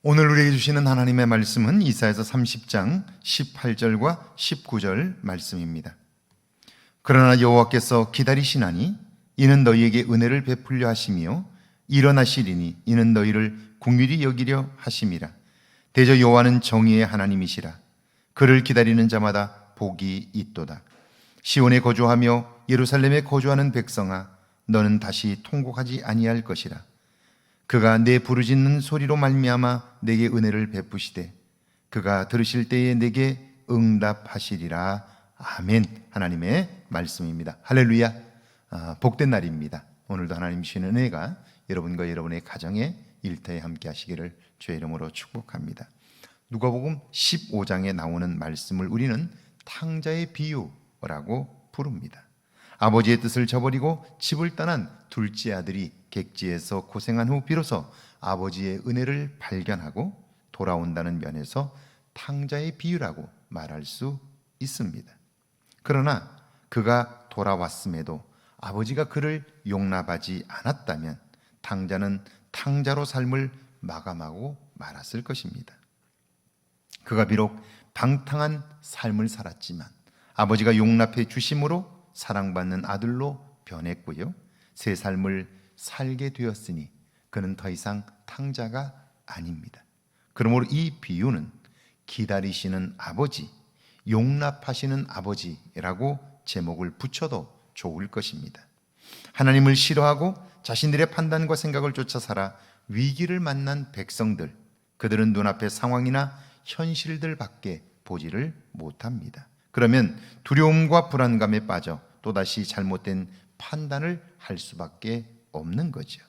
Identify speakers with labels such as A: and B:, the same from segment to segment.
A: 오늘 우리에게 주시는 하나님의 말씀은 이사야서 30장 18절과 19절 말씀입니다. 그러나 여호와께서 기다리시나니 이는 너희에게 은혜를 베풀려 하시며 일어나시리니 이는 너희를 긍휼히 여기려 하심이라. 대저 여호와는 정의의 하나님이시라. 그를 기다리는 자마다 복이 있도다. 시온에 거주하며 예루살렘에 거주하는 백성아, 너는 다시 통곡하지 아니할 것이라. 그가 내 부르짖는 소리로 말미암아 내게 은혜를 베푸시되 그가 들으실 때에 내게 응답하시리라. 아멘. 하나님의 말씀입니다. 할렐루야. 복된 날입니다. 오늘도 하나님 주시는 은혜가 여러분과 여러분의 가정에 일터에 함께 하시기를 주의 이름으로 축복합니다. 누가복음 15장에 나오는 말씀을 우리는 탕자의 비유라고 부릅니다. 아버지의 뜻을 저버리고 집을 떠난 둘째 아들이 객지에서 고생한 후 비로소 아버지의 은혜를 발견하고 돌아온다는 면에서 탕자의 비유라고 말할 수 있습니다. 그러나 그가 돌아왔음에도 아버지가 그를 용납하지 않았다면 탕자는 탕자로 삶을 마감하고 말았을 것입니다. 그가 비록 방탕한 삶을 살았지만 아버지가 용납해 주심으로 사랑받는 아들로 변했고요, 새 삶을 살게 되었으니 그는 더 이상 탕자가 아닙니다. 그러므로 이 비유는 기다리시는 아버지, 용납하시는 아버지라고 제목을 붙여도 좋을 것입니다. 하나님을 싫어하고 자신들의 판단과 생각을 쫓아 살아 위기를 만난 백성들, 그들은 눈앞의 상황이나 현실들밖에 보지를 못합니다. 그러면 두려움과 불안감에 빠져 또다시 잘못된 판단을 할 수밖에 없는 거죠.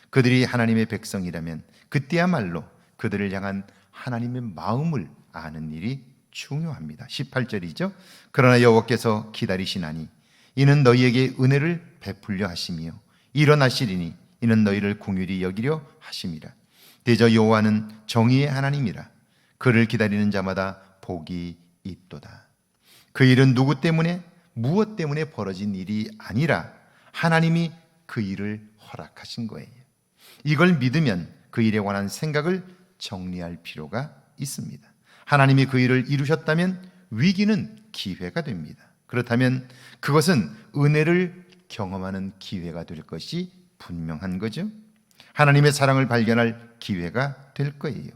A: 그들이 하나님의 백성이라면 그때야말로 그들을 향한 하나님의 마음을 아는 일이 중요합니다. 18절이죠. 그러나 여호와께서 기다리시나니 이는 너희에게 은혜를 베풀려 하시며 일어나시리니 이는 너희를 긍휼히 여기려 하심이라. 대저 여호와는 정의의 하나님이라. 그를 기다리는 자마다 복이 있도다. 그 일은 누구 때문에 무엇 때문에 벌어진 일이 아니라 하나님이 그 일을 허락하신 거예요. 이걸 믿으면 그 일에 관한 생각을 정리할 필요가 있습니다. 하나님이 그 일을 이루셨다면 위기는 기회가 됩니다. 그렇다면 그것은 은혜를 경험하는 기회가 될 것이 분명한 거죠. 하나님의 사랑을 발견할 기회가 될 거예요.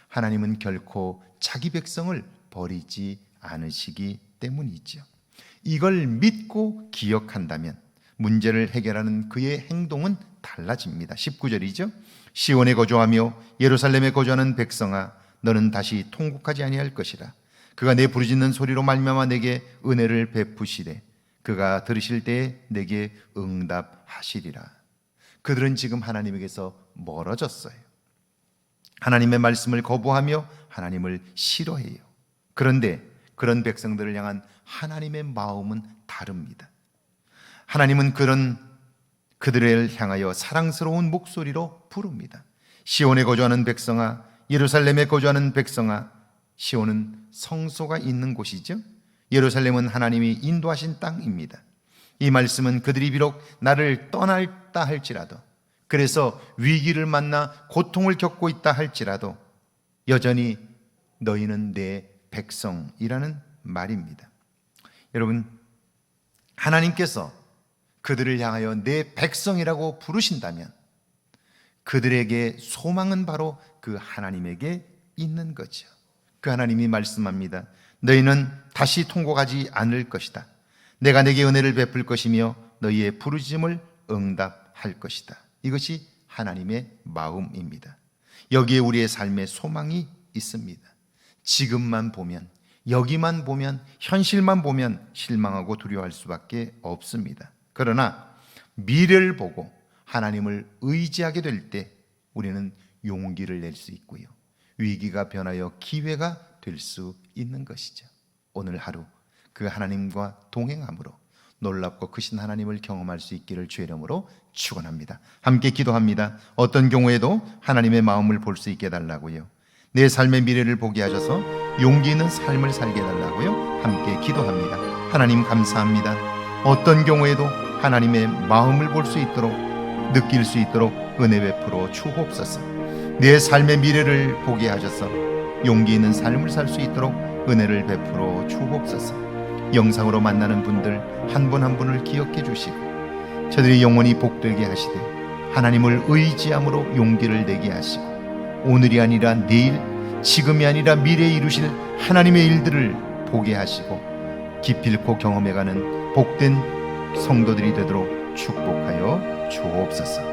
A: 하나님은 결코 자기 백성을 버리지 않으시기 때문이죠. 이걸 믿고 기억한다면 문제를 해결하는 그의 행동은 달라집니다. 19절이죠. 시온에 거주하며 예루살렘에 거주하는 백성아, 너는 다시 통곡하지 아니할 것이라. 그가 내 부르짖는 소리로 말미암아 내게 은혜를 베푸시되 그가 들으실 때에 내게 응답하시리라. 그들은 지금 하나님에게서 멀어졌어요. 하나님의 말씀을 거부하며 하나님을 싫어해요. 그런데 그런 백성들을 향한 하나님의 마음은 다릅니다. 하나님은 그들을 향하여 사랑스러운 목소리로 부릅니다. 시온에 거주하는 백성아, 예루살렘에 거주하는 백성아. 시온은 성소가 있는 곳이죠. 예루살렘은 하나님이 인도하신 땅입니다. 이 말씀은 그들이 비록 나를 떠났다 할지라도, 그래서 위기를 만나 고통을 겪고 있다 할지라도 여전히 너희는 내 백성이라는 말입니다. 여러분, 하나님께서 그들을 향하여 내 백성이라고 부르신다면 그들에게 소망은 바로 그 하나님에게 있는 거죠. 그 하나님이 말씀합니다. 너희는 다시 통곡하지 않을 것이다. 내가 내게 은혜를 베풀 것이며 너희의 부르짖음을 응답할 것이다. 이것이 하나님의 마음입니다. 여기에 우리의 삶의 소망이 있습니다. 지금만 보면, 여기만 보면, 현실만 보면 실망하고 두려워할 수밖에 없습니다. 그러나 미래를 보고 하나님을 의지하게 될 때 우리는 용기를 낼 수 있고요, 위기가 변하여 기회가 될 수 있는 것이죠. 오늘 하루 그 하나님과 동행함으로 놀랍고 크신 하나님을 경험할 수 있기를 주의 이름으로 축원합니다. 함께 기도합니다. 어떤 경우에도 하나님의 마음을 볼 수 있게 해달라고요, 내 삶의 미래를 보게 하셔서 용기 있는 삶을 살게 해달라고요, 함께 기도합니다. 하나님 감사합니다. 어떤 경우에도 하나님의 마음을 볼 수 있도록, 느낄 수 있도록 은혜 베풀어 주옵소서. 내 삶의 미래를 보게 하셔서 용기 있는 삶을 살 수 있도록 은혜를 베풀어 주옵소서. 영상으로 만나는 분들 한 분 한 분을 기억해 주시고 저들이 영원히 복되게 하시되 하나님을 의지함으로 용기를 내게 하시고 오늘이 아니라 내일, 지금이 아니라 미래에 이루실 하나님의 일들을 보게 하시고 기필코 경험해가는 복된 성도들이 되도록 축복하여 주옵소서.